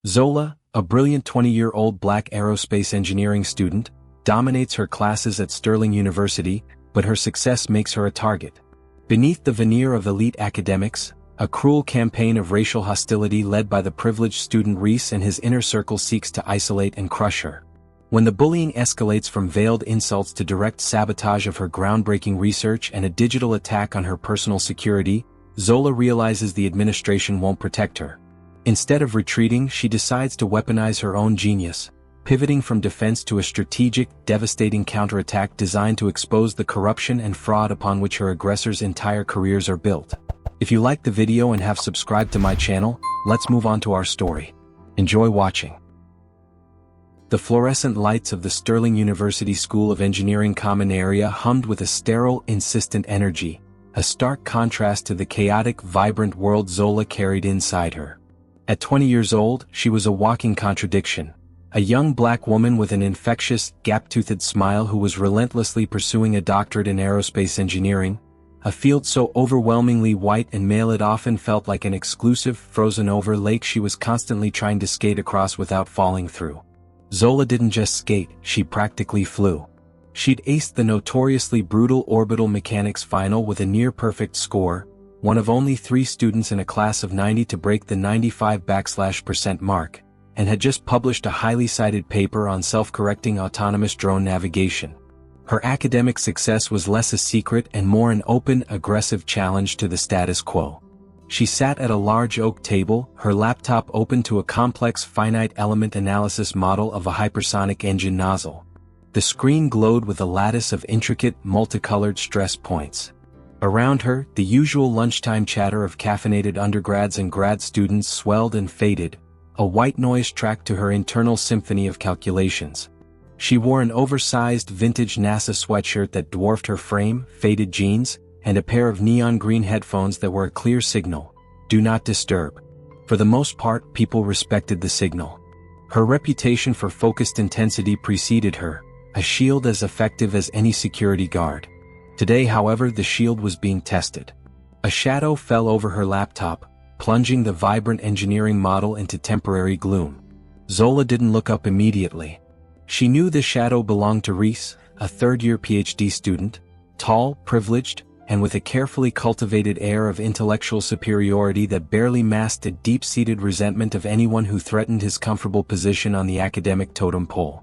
Zola, a brilliant 20-year-old black aerospace engineering student, dominates her classes at Sterling University, but her success makes her a target. Beneath the veneer of elite academics, a cruel campaign of racial hostility led by the privileged student Reese and his inner circle seeks to isolate and crush her. When the bullying escalates from veiled insults to direct sabotage of her groundbreaking research and a digital attack on her personal security, Zola realizes the administration won't protect her. Instead of retreating, she decides to weaponize her own genius, pivoting from defense to a strategic, devastating counterattack designed to expose the corruption and fraud upon which her aggressors' entire careers are built. If you liked the video and have subscribed to my channel, let's move on to our story. Enjoy watching. The fluorescent lights of the Sterling University School of Engineering common area hummed with a sterile, insistent energy, a stark contrast to the chaotic, vibrant world Zola carried inside her. At 20 years old, she was a walking contradiction, a young black woman with an infectious, gap-toothed smile who was relentlessly pursuing a doctorate in aerospace engineering, a field so overwhelmingly white and male it often felt like an exclusive, frozen-over lake she was constantly trying to skate across without falling through. Zola didn't just skate, she practically flew. She'd aced the notoriously brutal orbital mechanics final with a near-perfect score, one of only 3 students in a class of 90 to break the 95% mark, and had just published a highly cited paper on self-correcting autonomous drone navigation. Her academic success was less a secret and more an open, aggressive challenge to the status quo. She sat at a large oak table, her laptop open to a complex finite element analysis model of a hypersonic engine nozzle. The screen glowed with a lattice of intricate, multicolored stress points. Around her, the usual lunchtime chatter of caffeinated undergrads and grad students swelled and faded, a white noise track to her internal symphony of calculations. She wore an oversized vintage NASA sweatshirt that dwarfed her frame, faded jeans, and a pair of neon green headphones that were a clear signal: do not disturb. For the most part, people respected the signal. Her reputation for focused intensity preceded her, a shield as effective as any security guard. Today, however, the shield was being tested. A shadow fell over her laptop, plunging the vibrant engineering model into temporary gloom. Zola didn't look up immediately. She knew the shadow belonged to Reese, a third-year PhD student, tall, privileged, and with a carefully cultivated air of intellectual superiority that barely masked a deep-seated resentment of anyone who threatened his comfortable position on the academic totem pole.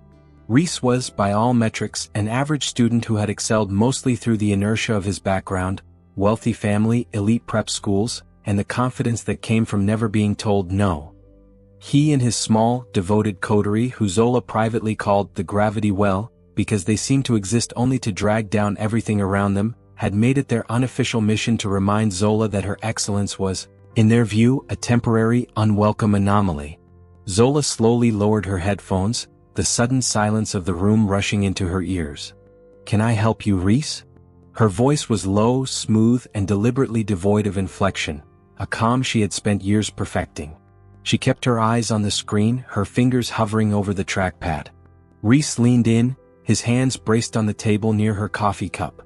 Reese was, by all metrics, an average student who had excelled mostly through the inertia of his background, wealthy family, elite prep schools, and the confidence that came from never being told no. He and his small, devoted coterie, who Zola privately called the gravity well, because they seemed to exist only to drag down everything around them, had made it their unofficial mission to remind Zola that her excellence was, in their view, a temporary, unwelcome anomaly. Zola slowly lowered her headphones, the sudden silence of the room rushing into her ears. "Can I help you, Reese?" Her voice was low, smooth, and deliberately devoid of inflection, a calm she had spent years perfecting. She kept her eyes on the screen, her fingers hovering over the trackpad. Reese leaned in, his hands braced on the table near her coffee cup.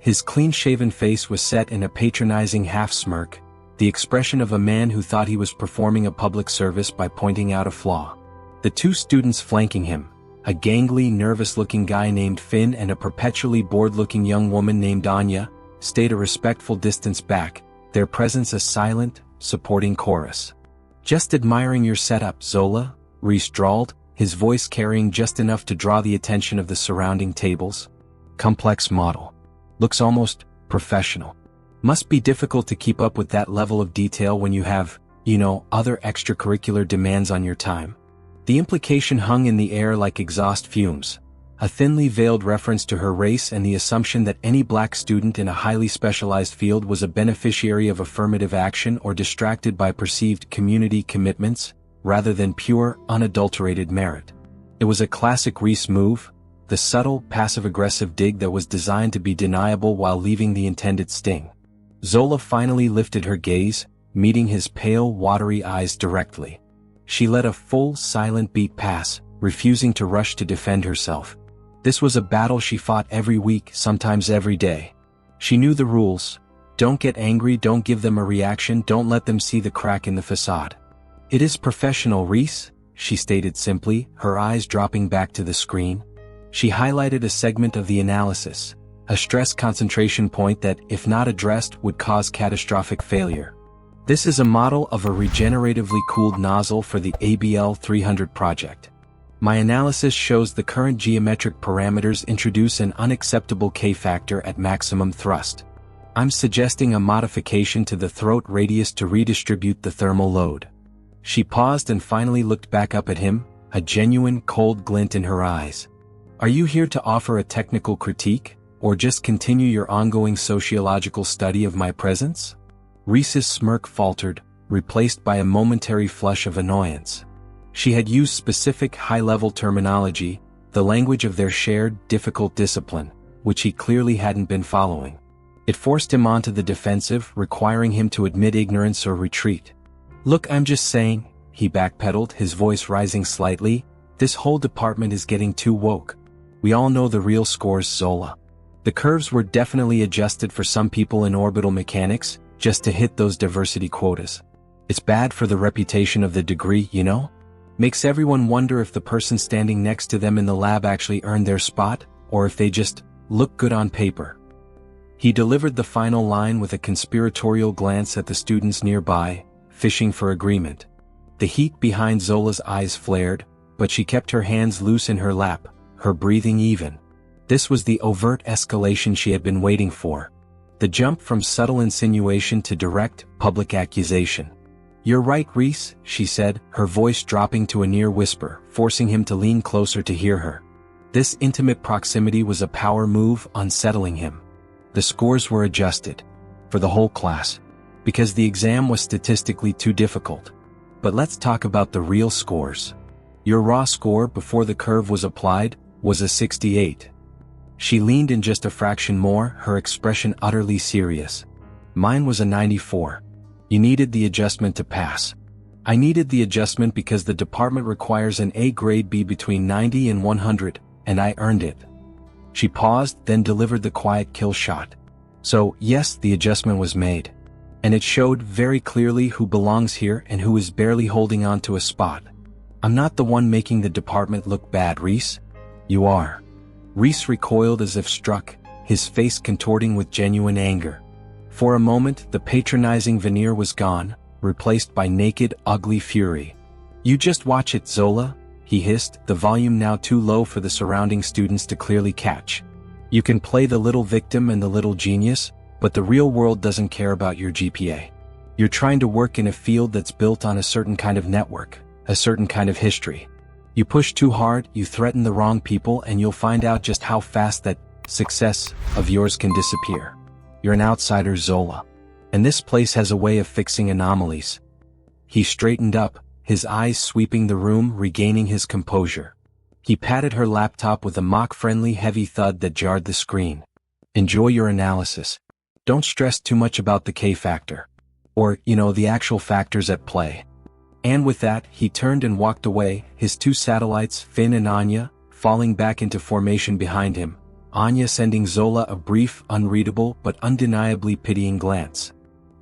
His clean-shaven face was set in a patronizing half-smirk, the expression of a man who thought he was performing a public service by pointing out a flaw. The 2 students flanking him, a gangly, nervous-looking guy named Finn and a perpetually bored-looking young woman named Anya, stayed a respectful distance back, their presence a silent, supporting chorus. "Just admiring your setup, Zola," Reese drawled, his voice carrying just enough to draw the attention of the surrounding tables. "Complex model. Looks almost professional. Must be difficult to keep up with that level of detail when you have, other extracurricular demands on your time." The implication hung in the air like exhaust fumes, a thinly veiled reference to her race and the assumption that any black student in a highly specialized field was a beneficiary of affirmative action or distracted by perceived community commitments, rather than pure, unadulterated merit. It was a classic Reese move, the subtle, passive-aggressive dig that was designed to be deniable while leaving the intended sting. Zola finally lifted her gaze, meeting his pale, watery eyes directly. She let a full, silent beat pass, refusing to rush to defend herself. This was a battle she fought every week, sometimes every day. She knew the rules. Don't get angry, don't give them a reaction, don't let them see the crack in the facade. "It is professional, Reese," she stated simply, her eyes dropping back to the screen. She highlighted a segment of the analysis, a stress concentration point that, if not addressed, would cause catastrophic failure. "This is a model of a regeneratively cooled nozzle for the ABL 300 project. My analysis shows the current geometric parameters introduce an unacceptable K-factor at maximum thrust. I'm suggesting a modification to the throat radius to redistribute the thermal load." She paused and finally looked back up at him, a genuine cold glint in her eyes. "Are you here to offer a technical critique, or just continue your ongoing sociological study of my presence?" Reese's smirk faltered, replaced by a momentary flush of annoyance. She had used specific high-level terminology, the language of their shared, difficult discipline, which he clearly hadn't been following. It forced him onto the defensive, requiring him to admit ignorance or retreat. "Look, I'm just saying," he backpedaled, his voice rising slightly, "this whole department is getting too woke. We all know the real scores, Zola. The curves were definitely adjusted for some people in orbital mechanics, just to hit those diversity quotas. It's bad for the reputation of the degree, you know? Makes everyone wonder if the person standing next to them in the lab actually earned their spot, or if they just look good on paper." He delivered the final line with a conspiratorial glance at the students nearby, fishing for agreement. The heat behind Zola's eyes flared, but she kept her hands loose in her lap, her breathing even. This was the overt escalation she had been waiting for. The jump from subtle insinuation to direct, public accusation. "You're right, Reese," she said, her voice dropping to a near whisper, forcing him to lean closer to hear her. This intimate proximity was a power move, unsettling him. The scores were adjusted. For the whole class. Because the exam was statistically too difficult. But let's talk about the real scores. Your raw score before the curve was applied was a 68. She leaned in just a fraction more, her expression utterly serious. "Mine was a 94. You needed the adjustment to pass." "I needed the adjustment because the department requires an A grade B between 90 and 100, and I earned it." She paused, then delivered the quiet kill shot. "So, yes, the adjustment was made. And it showed very clearly who belongs here and who is barely holding on to a spot. I'm not the one making the department look bad, Reese. You are." Reese recoiled as if struck, his face contorting with genuine anger. For a moment, the patronizing veneer was gone, replaced by naked, ugly fury. "You just watch it, Zola," he hissed, the volume now too low for the surrounding students to clearly catch. "You can play the little victim and the little genius, but the real world doesn't care about your GPA. You're trying to work in a field that's built on a certain kind of network, a certain kind of history. You push too hard, you threaten the wrong people, and you'll find out just how fast that success of yours can disappear. You're an outsider, Zola. And this place has a way of fixing anomalies." He straightened up, his eyes sweeping the room, regaining his composure. He patted her laptop with a mock-friendly heavy thud that jarred the screen. "Enjoy your analysis. Don't stress too much about the K-factor. Or, the actual factors at play." And with that, he turned and walked away, his two satellites, Finn and Anya, falling back into formation behind him, Anya sending Zola a brief, unreadable but undeniably pitying glance.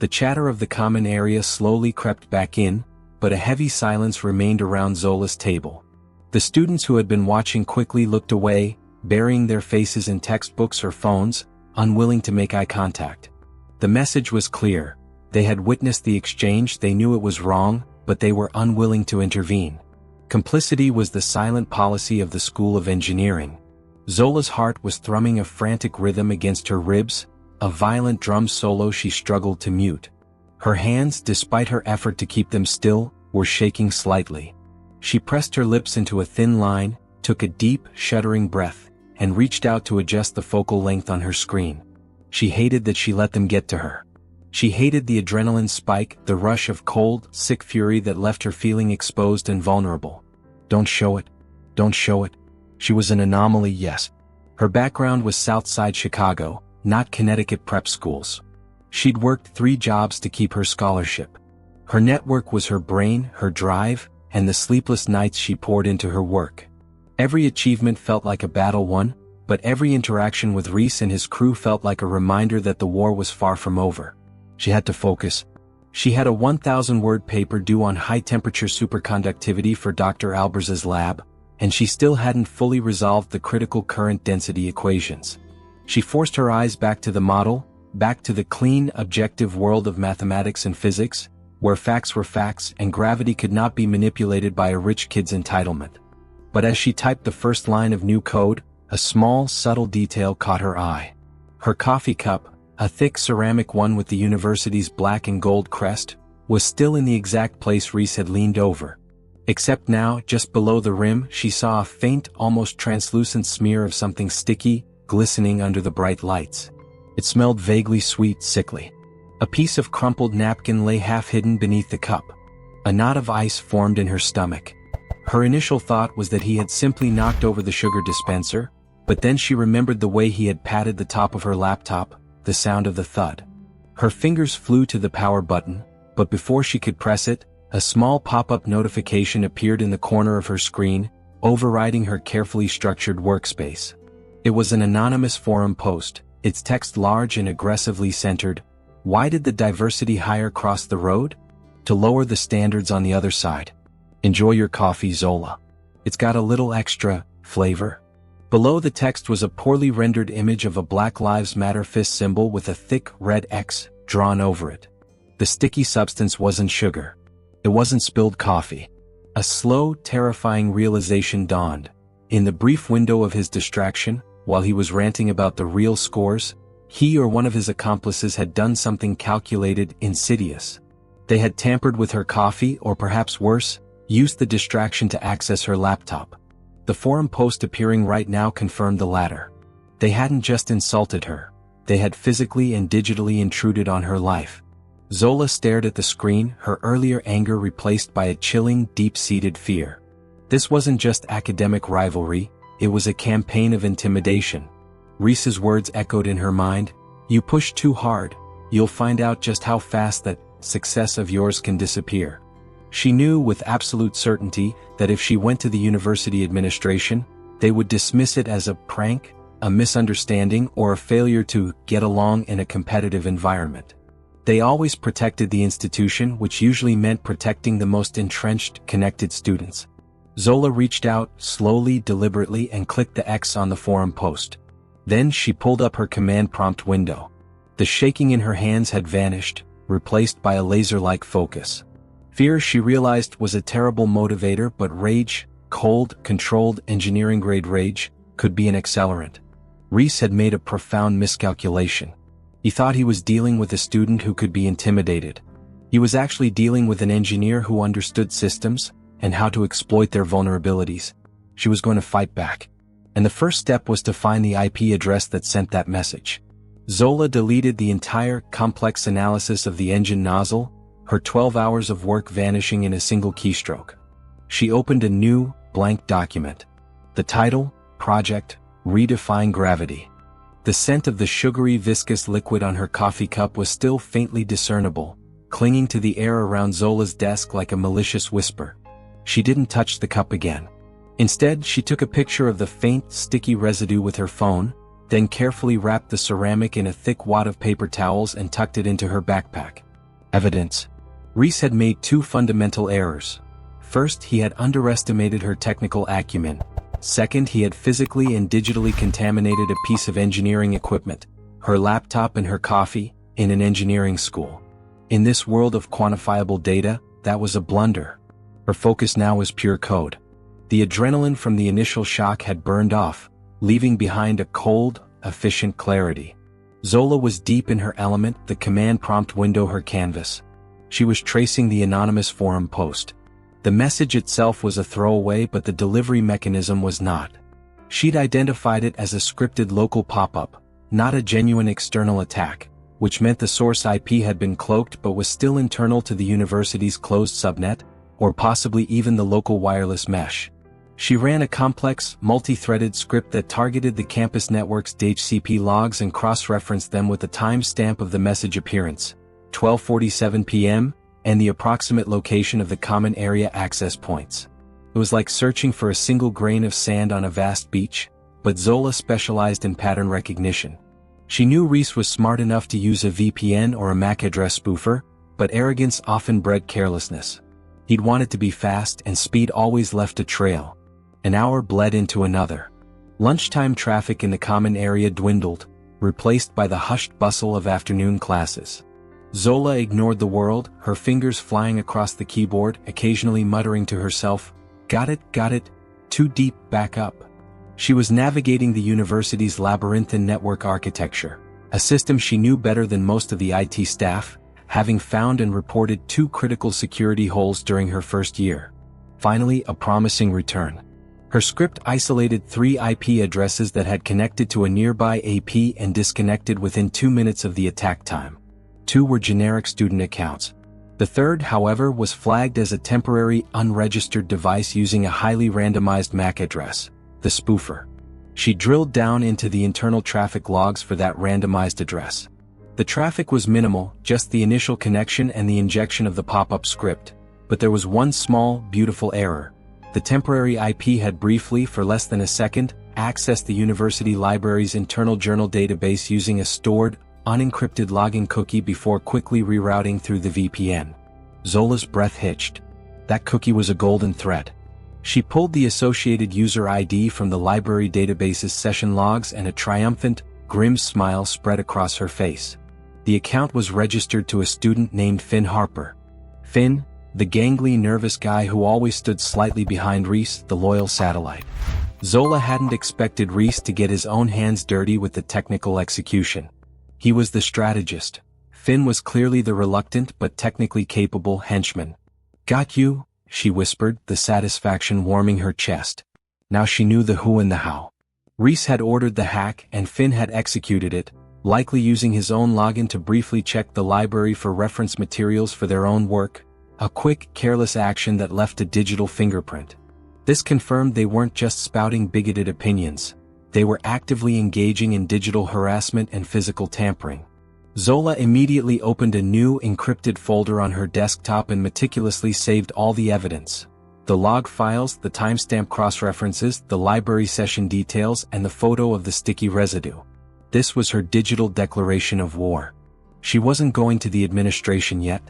The chatter of the common area slowly crept back in, but a heavy silence remained around Zola's table. The students who had been watching quickly looked away, burying their faces in textbooks or phones, unwilling to make eye contact. The message was clear. They had witnessed the exchange, they knew it was wrong, but they were unwilling to intervene. Complicity was the silent policy of the School of Engineering. Zola's heart was thrumming a frantic rhythm against her ribs, a violent drum solo she struggled to mute. Her hands, despite her effort to keep them still, were shaking slightly. She pressed her lips into a thin line, took a deep, shuddering breath, and reached out to adjust the focal length on her screen. She hated that she let them get to her. She hated the adrenaline spike, the rush of cold, sick fury that left her feeling exposed and vulnerable. Don't show it. Don't show it. She was an anomaly, yes. Her background was Southside Chicago, not Connecticut prep schools. She'd worked 3 jobs to keep her scholarship. Her network was her brain, her drive, and the sleepless nights she poured into her work. Every achievement felt like a battle won, but every interaction with Reese and his crew felt like a reminder that the war was far from over. She had to focus. She had a 1,000-word paper due on high-temperature superconductivity for Dr. Albers's lab, and she still hadn't fully resolved the critical current density equations. She forced her eyes back to the model, back to the clean, objective world of mathematics and physics, where facts were facts and gravity could not be manipulated by a rich kid's entitlement. But as she typed the first line of new code, a small, subtle detail caught her eye. Her coffee cup, a thick ceramic one with the university's black and gold crest, was still in the exact place Reese had leaned over. Except now, just below the rim, she saw a faint, almost translucent smear of something sticky, glistening under the bright lights. It smelled vaguely sweet, sickly. A piece of crumpled napkin lay half-hidden beneath the cup. A knot of ice formed in her stomach. Her initial thought was that he had simply knocked over the sugar dispenser, but then she remembered the way he had patted the top of her laptop, the sound of the thud. Her fingers flew to the power button, but before she could press it, a small pop-up notification appeared in the corner of her screen, overriding her carefully structured workspace. It was an anonymous forum post, its text large and aggressively centered. Why did the diversity hire cross the road? To lower the standards on the other side. Enjoy your coffee, Zola. It's got a little extra flavor. Below the text was a poorly rendered image of a Black Lives Matter fist symbol with a thick red X drawn over it. The sticky substance wasn't sugar. It wasn't spilled coffee. A slow, terrifying realization dawned. In the brief window of his distraction, while he was ranting about the real scores, he or one of his accomplices had done something calculated, insidious. They had tampered with her coffee, or perhaps worse, used the distraction to access her laptop. The forum post appearing right now confirmed the latter. They hadn't just insulted her. They had physically and digitally intruded on her life. Zola stared at the screen, her earlier anger replaced by a chilling, deep-seated fear. This wasn't just academic rivalry, it was a campaign of intimidation. Reese's words echoed in her mind, "You push too hard, you'll find out just how fast that success of yours can disappear." She knew with absolute certainty that if she went to the university administration, they would dismiss it as a prank, a misunderstanding, or a failure to get along in a competitive environment. They always protected the institution, which usually meant protecting the most entrenched, connected students. Zola reached out, slowly, deliberately, and clicked the X on the forum post. Then she pulled up her command prompt window. The shaking in her hands had vanished, replaced by a laser-like focus. Fear, she realized, was a terrible motivator, but rage, cold, controlled, engineering-grade rage, could be an accelerant. Reese had made a profound miscalculation. He thought he was dealing with a student who could be intimidated. He was actually dealing with an engineer who understood systems and how to exploit their vulnerabilities. She was going to fight back. And the first step was to find the IP address that sent that message. Zola deleted the entire complex analysis of the engine nozzle, her 12 hours of work vanishing in a single keystroke. She opened a new, blank document. The title, Project, Redefine Gravity. The scent of the sugary, viscous liquid on her coffee cup was still faintly discernible, clinging to the air around Zola's desk like a malicious whisper. She didn't touch the cup again. Instead, she took a picture of the faint, sticky residue with her phone, then carefully wrapped the ceramic in a thick wad of paper towels and tucked it into her backpack. Evidence. Reese had made two fundamental errors. First, he had underestimated her technical acumen. Second, he had physically and digitally contaminated a piece of engineering equipment, her laptop and her coffee, in an engineering school. In this world of quantifiable data, that was a blunder. Her focus now was pure code. The adrenaline from the initial shock had burned off, leaving behind a cold, efficient clarity. Zola was deep in her element, the command prompt window her canvas. She was tracing the anonymous forum post. The message itself was a throwaway, but the delivery mechanism was not. She'd identified it as a scripted local pop-up, not a genuine external attack, which meant the source IP had been cloaked but was still internal to the university's closed subnet, or possibly even the local wireless mesh. She ran a complex, multi-threaded script that targeted the campus network's DHCP logs and cross-referenced them with the timestamp of the message appearance, 12:47 p.m., and the approximate location of the common area access points. It was like searching for a single grain of sand on a vast beach, but Zola specialized in pattern recognition. She knew Reese was smart enough to use a VPN or a MAC address spoofer, but arrogance often bred carelessness. He'd wanted to be fast, and speed always left a trail. An hour bled into another. Lunchtime traffic in the common area dwindled, replaced by the hushed bustle of afternoon classes. Zola ignored the world, her fingers flying across the keyboard, occasionally muttering to herself, got it, too deep, back up." She was navigating the university's labyrinthine network architecture, a system she knew better than most of the IT staff, having found and reported 2 critical security holes during her first year. Finally, a promising return. Her script isolated 3 IP addresses that had connected to a nearby AP and disconnected within 2 minutes of the attack time. 2 were generic student accounts. The third, however, was flagged as a temporary, unregistered device using a highly randomized MAC address, the spoofer. She drilled down into the internal traffic logs for that randomized address. The traffic was minimal, just the initial connection and the injection of the pop-up script, but there was one small, beautiful error. The temporary IP had briefly, for less than a second, accessed the university library's internal journal database using a stored, unencrypted login cookie before quickly rerouting through the VPN. Zola's breath hitched. That cookie was a golden thread. She pulled the associated user ID from the library database's session logs, and a triumphant, grim smile spread across her face. The account was registered to a student named Finn Harper. Finn, the gangly, nervous guy who always stood slightly behind Reese, the loyal satellite. Zola hadn't expected Reese to get his own hands dirty with the technical execution. He was the strategist. Finn was clearly the reluctant but technically capable henchman. "Got you," she whispered, the satisfaction warming her chest. Now she knew the who and the how. Reese had ordered the hack, and Finn had executed it, likely using his own login to briefly check the library for reference materials for their own work, a quick, careless action that left a digital fingerprint. This confirmed they weren't just spouting bigoted opinions. They were actively engaging in digital harassment and physical tampering. Zola immediately opened a new encrypted folder on her desktop and meticulously saved all the evidence. The log files, the timestamp cross-references, the library session details, and the photo of the sticky residue. This was her digital declaration of war. She wasn't going to the administration yet.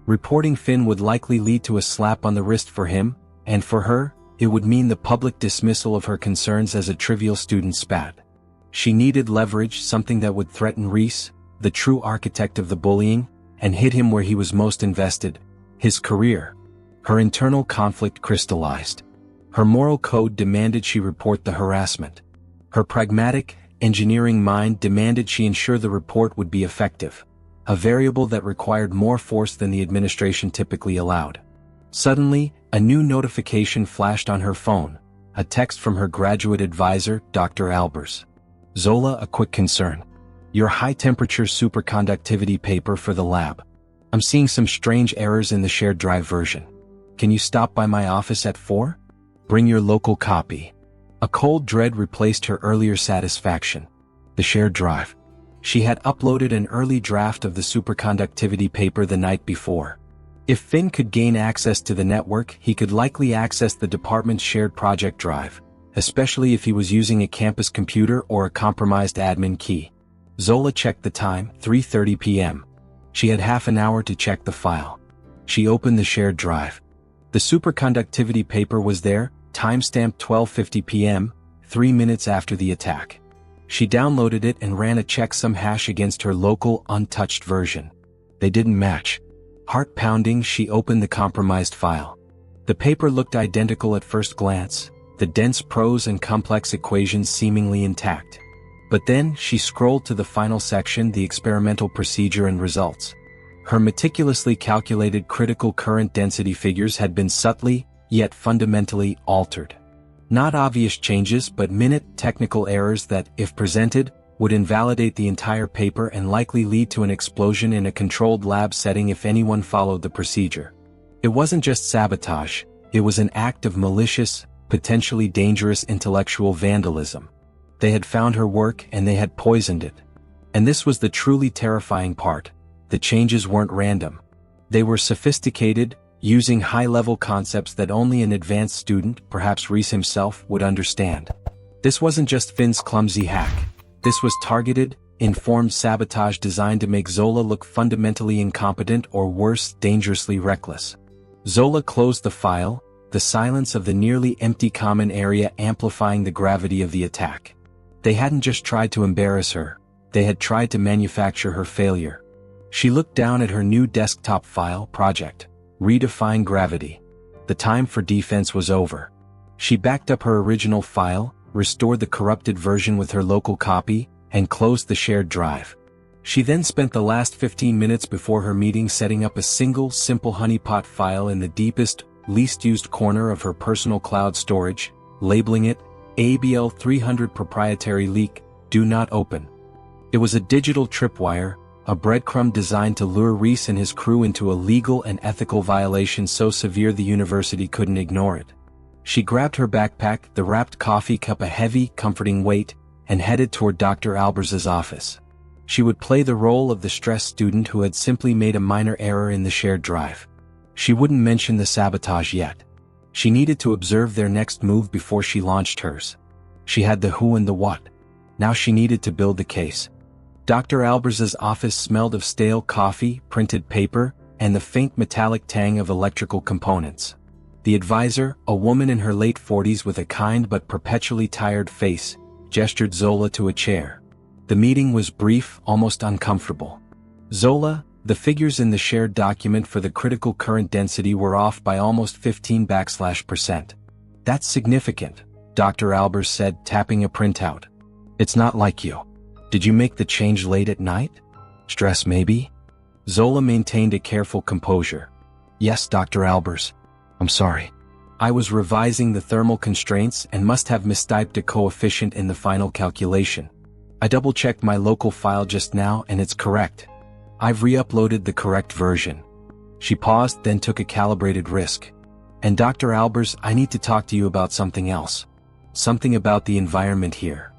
Reporting Finn would likely lead to a slap on the wrist for him, and for her, it would mean the public dismissal of her concerns as a trivial student spat. She needed leverage, something that would threaten Reese, the true architect of the bullying, and hit him where he was most invested, his career. Her internal conflict crystallized. Her moral code demanded she report the harassment. Her pragmatic, engineering mind demanded she ensure the report would be effective, a variable that required more force than the administration typically allowed. Suddenly, a new notification flashed on her phone, a text from her graduate advisor, Dr. Albers. "Zola, a quick concern. Your high-temperature superconductivity paper for the lab. I'm seeing some strange errors in the shared drive version. Can you stop by my office at 4? Bring your local copy." A cold dread replaced her earlier satisfaction. The shared drive. She had uploaded an early draft of the superconductivity paper the night before. If Finn could gain access to the network, he could likely access the department's shared project drive, especially if he was using a campus computer or a compromised admin key. Zola checked the time, 3:30 p.m. She had half an hour to check the file. She opened the shared drive. The superconductivity paper was there, timestamped 12:50 p.m., 3 minutes after the attack. She downloaded it and ran a checksum hash against her local, untouched version. They didn't match. Heart pounding, she opened the compromised file. The paper looked identical at first glance, the dense prose and complex equations seemingly intact. But then, she scrolled to the final section, the experimental procedure and results. Her meticulously calculated critical current density figures had been subtly, yet fundamentally, altered. Not obvious changes, but minute, technical errors that, if presented, would invalidate the entire paper and likely lead to an explosion in a controlled lab setting if anyone followed the procedure. It wasn't just sabotage, it was an act of malicious, potentially dangerous intellectual vandalism. They had found her work and they had poisoned it. And this was the truly terrifying part. The changes weren't random. They were sophisticated, using high-level concepts that only an advanced student, perhaps Reese himself, would understand. This wasn't just Finn's clumsy hack. This was targeted, informed sabotage designed to make Zola look fundamentally incompetent or worse, dangerously reckless. Zola closed the file, the silence of the nearly empty common area amplifying the gravity of the attack. They hadn't just tried to embarrass her, they had tried to manufacture her failure. She looked down at her new desktop file project, Redefine Gravity. The time for defense was over. She backed up her original file, restored the corrupted version with her local copy, and closed the shared drive. She then spent the last 15 minutes before her meeting setting up a single, simple honeypot file in the deepest, least used corner of her personal cloud storage, labeling it ABL 300 proprietary leak, do not open. It was a digital tripwire, a breadcrumb designed to lure Reese and his crew into a legal and ethical violation so severe the university couldn't ignore it. She grabbed her backpack, the wrapped coffee cup a heavy, comforting weight, and headed toward Dr. Albers's office. She would play the role of the stressed student who had simply made a minor error in the shared drive. She wouldn't mention the sabotage yet. She needed to observe their next move before she launched hers. She had the who and the what. Now she needed to build the case. Dr. Albers's office smelled of stale coffee, printed paper, and the faint metallic tang of electrical components. The advisor, a woman in her late 40s with a kind but perpetually tired face, gestured Zola to a chair. The meeting was brief, almost uncomfortable. Zola, the figures in the shared document for the critical current density were off by almost 15%. That's significant, Dr. Albers said, tapping a printout. It's not like you. Did you make the change late at night? Stress maybe? Zola maintained a careful composure. Yes, Dr. Albers. I'm sorry. I was revising the thermal constraints and must have mistyped a coefficient in the final calculation. I double-checked my local file just now and it's correct. I've re-uploaded the correct version. She paused, then took a calibrated risk. And Dr. Albers, I need to talk to you about something else. Something about the environment here.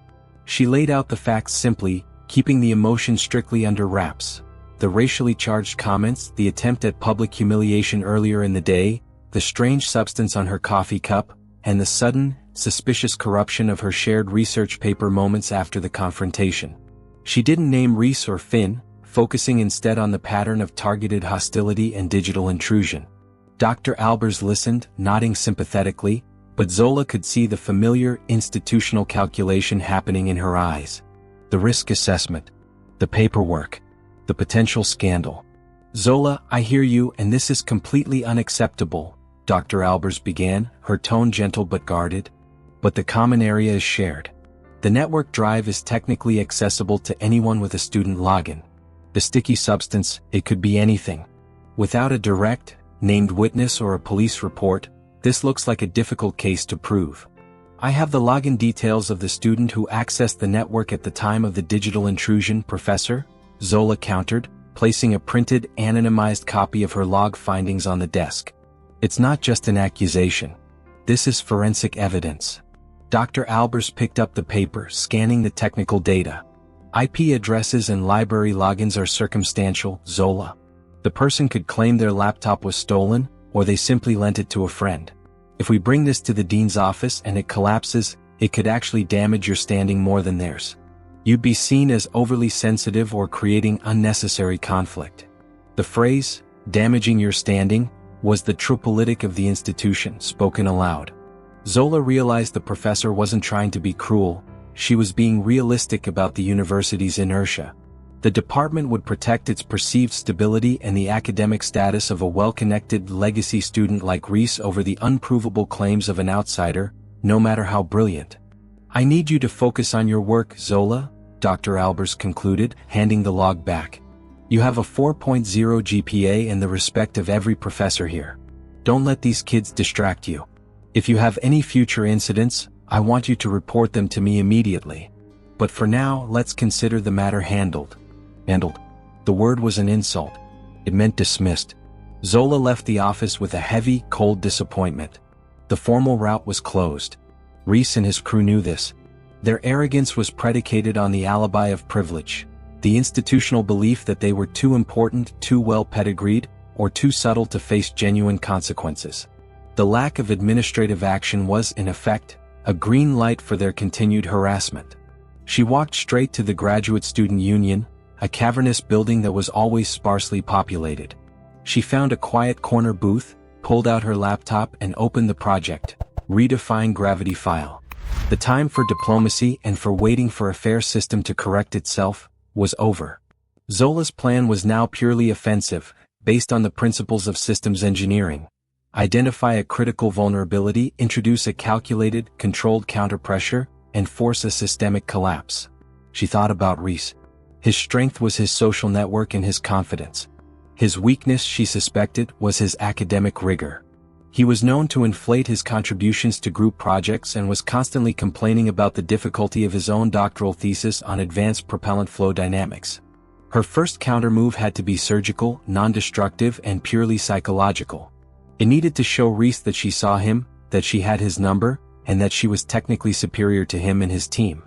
She laid out the facts simply, keeping the emotion strictly under wraps. The racially charged comments, the attempt at public humiliation earlier in the day, the strange substance on her coffee cup, and the sudden, suspicious corruption of her shared research paper moments after the confrontation. She didn't name Reese or Finn, focusing instead on the pattern of targeted hostility and digital intrusion. Dr. Albers listened, nodding sympathetically, but Zola could see the familiar institutional calculation happening in her eyes. The risk assessment, the paperwork, the potential scandal. Zola, I hear you, and this is completely unacceptable, Dr. Albers began, her tone gentle but guarded. But the common area is shared. The network drive is technically accessible to anyone with a student login. The sticky substance, it could be anything. Without a direct, named witness or a police report, this looks like a difficult case to prove. I have the login details of the student who accessed the network at the time of the digital intrusion, Professor, Zola countered, placing a printed, anonymized copy of her log findings on the desk. It's not just an accusation. This is forensic evidence. Dr. Albers picked up the paper, scanning the technical data. IP addresses and library logins are circumstantial, Zola. The person could claim their laptop was stolen, or they simply lent it to a friend. If we bring this to the dean's office and it collapses, it could actually damage your standing more than theirs. You'd be seen as overly sensitive or creating unnecessary conflict. The phrase, damaging your standing, was the true politic of the institution, spoken aloud. Zola realized the professor wasn't trying to be cruel, she was being realistic about the university's inertia. The department would protect its perceived stability and the academic status of a well-connected legacy student like Reese over the unprovable claims of an outsider, no matter how brilliant. I need you to focus on your work, Zola, Dr. Albers concluded, handing the log back. You have a 4.0 GPA and the respect of every professor here. Don't let these kids distract you. If you have any future incidents, I want you to report them to me immediately. But for now, let's consider the matter handled. Handled. The word was an insult. It meant dismissed. Zola left the office with a heavy, cold disappointment. The formal route was closed. Reese and his crew knew this. Their arrogance was predicated on the alibi of privilege, the institutional belief that they were too important, too well pedigreed, or too subtle to face genuine consequences. The lack of administrative action was, in effect, a green light for their continued harassment. She walked straight to the Graduate Student Union, a cavernous building that was always sparsely populated. She found a quiet corner booth, pulled out her laptop and opened the project, Redefine Gravity file. The time for diplomacy and for waiting for a fair system to correct itself was over. Zola's plan was now purely offensive, based on the principles of systems engineering. Identify a critical vulnerability, introduce a calculated, controlled counterpressure, and force a systemic collapse. She thought about Reese. His strength was his social network and his confidence. His weakness, she suspected, was his academic rigor. He was known to inflate his contributions to group projects and was constantly complaining about the difficulty of his own doctoral thesis on advanced propellant flow dynamics. Her first countermove had to be surgical, non-destructive, and purely psychological. It needed to show Reese that she saw him, that she had his number, and that she was technically superior to him and his team.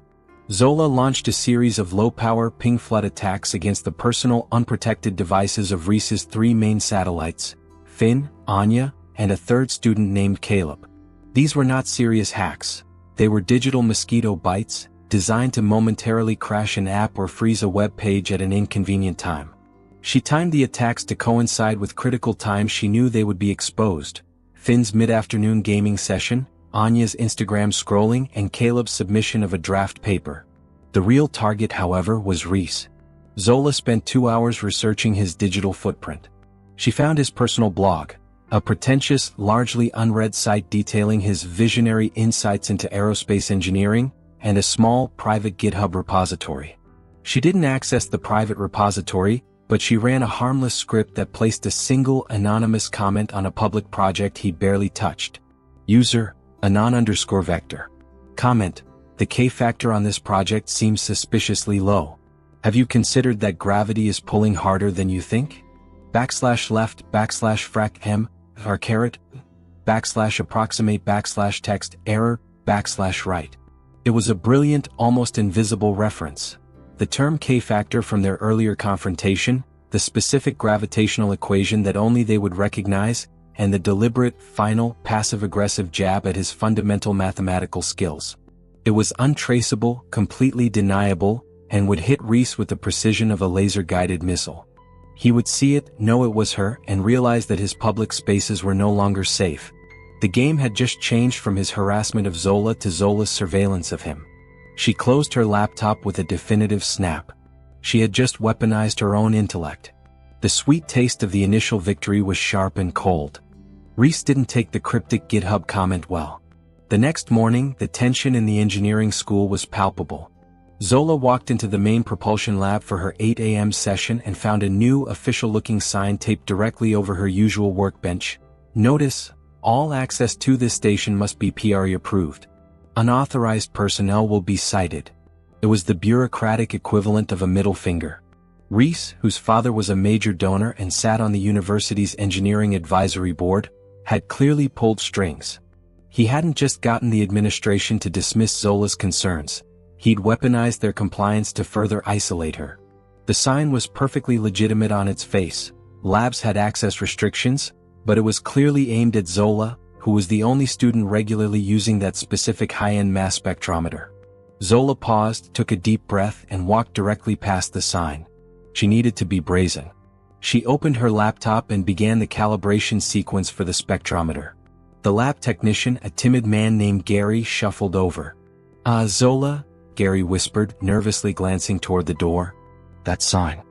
Zola launched a series of low-power ping flood attacks against the personal, unprotected devices of Reese's three main satellites, Finn, Anya, and a third student named Caleb. These were not serious hacks. They were digital mosquito bites, designed to momentarily crash an app or freeze a web page at an inconvenient time. She timed the attacks to coincide with critical times she knew they would be exposed: Finn's mid-afternoon gaming session, Anya's Instagram scrolling, and Caleb's submission of a draft paper. The real target, however, was Reese. Zola spent 2 hours researching his digital footprint. She found his personal blog, a pretentious, largely unread site detailing his visionary insights into aerospace engineering, and a small, private GitHub repository. She didn't access the private repository, but she ran a harmless script that placed a single anonymous comment on a public project he'd barely touched. User, anon_vector. Comment: the K-factor on this project seems suspiciously low. Have you considered that gravity is pulling harder than you think? \left, \frac m, or caret, \approximate, \text, error, \right. It was a brilliant, almost invisible reference. The term K-factor from their earlier confrontation, the specific gravitational equation that only they would recognize, and the deliberate, final, passive-aggressive jab at his fundamental mathematical skills. It was untraceable, completely deniable, and would hit Reese with the precision of a laser-guided missile. He would see it, know it was her, and realize that his public spaces were no longer safe. The game had just changed from his harassment of Zola to Zola's surveillance of him. She closed her laptop with a definitive snap. She had just weaponized her own intellect. The sweet taste of the initial victory was sharp and cold. Reese didn't take the cryptic GitHub comment well. The next morning, the tension in the engineering school was palpable. Zola walked into the main propulsion lab for her 8 a.m. session and found a new, official-looking sign taped directly over her usual workbench. Notice: all access to this station must be PRE approved. Unauthorized personnel will be cited. It was the bureaucratic equivalent of a middle finger. Reese, whose father was a major donor and sat on the university's engineering advisory board, had clearly pulled strings. He hadn't just gotten the administration to dismiss Zola's concerns. He'd weaponized their compliance to further isolate her. The sign was perfectly legitimate on its face. Labs had access restrictions, but it was clearly aimed at Zola, who was the only student regularly using that specific high-end mass spectrometer. Zola paused, took a deep breath, and walked directly past the sign. She needed to be brazen. She opened her laptop and began the calibration sequence for the spectrometer. The lab technician, a timid man named Gary, shuffled over. Zola," Gary whispered, nervously glancing toward the door. "That sign.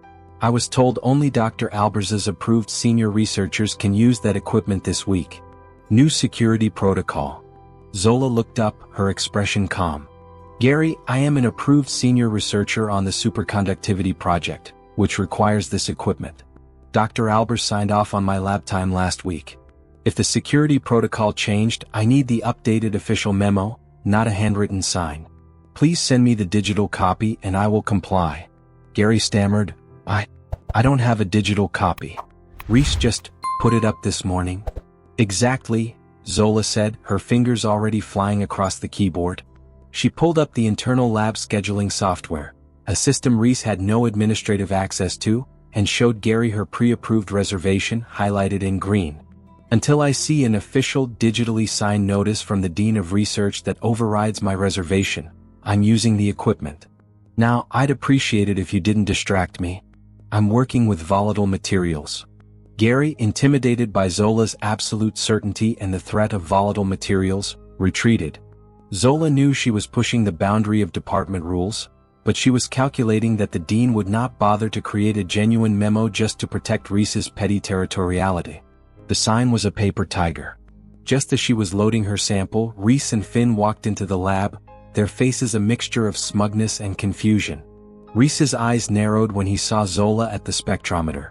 I was told only Dr. Albers's approved senior researchers can use that equipment this week. New security protocol." Zola looked up, her expression calm. "Gary, I am an approved senior researcher on the superconductivity project, which requires this equipment. Dr. Albers signed off on my lab time last week. If the security protocol changed, I need the updated official memo, not a handwritten sign. Please send me the digital copy and I will comply." Gary stammered, I don't have a digital copy. Reese just put it up this morning." "Exactly," Zola said, her fingers already flying across the keyboard. She pulled up the internal lab scheduling software, a system Reese had no administrative access to, and showed Gary her pre-approved reservation highlighted in green. "Until I see an official digitally signed notice from the Dean of Research that overrides my reservation, I'm using the equipment." Now, I'd appreciate it if you didn't distract me. I'm working with volatile materials. Gary, intimidated by Zola's absolute certainty and the threat of volatile materials, retreated. Zola knew she was pushing the boundary of department rules, but she was calculating that the dean would not bother to create a genuine memo just to protect Reese's petty territoriality. The sign was a paper tiger. Just as she was loading her sample, Reese and Finn walked into the lab, their faces a mixture of smugness and confusion. Reese's eyes narrowed when he saw Zola at the spectrometer.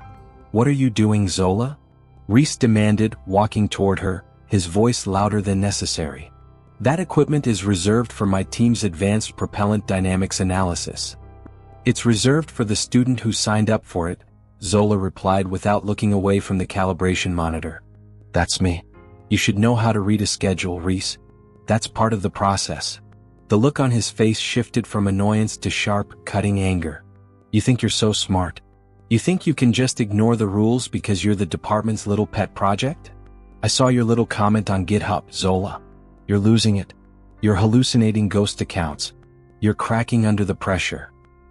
"What are you doing, Zola?" Reese demanded, walking toward her, his voice louder than necessary. "That equipment is reserved for my team's advanced propellant dynamics analysis." "It's reserved for the student who signed up for it," Zola replied without looking away from the calibration monitor. "That's me. You should know how to read a schedule, Reese. That's part of the process." The look on his face shifted from annoyance to sharp, cutting anger. "You think you're so smart? You think you can just ignore the rules because you're the department's little pet project? I saw your little comment on GitHub, Zola. You're losing it. You're hallucinating ghost accounts. You're cracking under the pressure."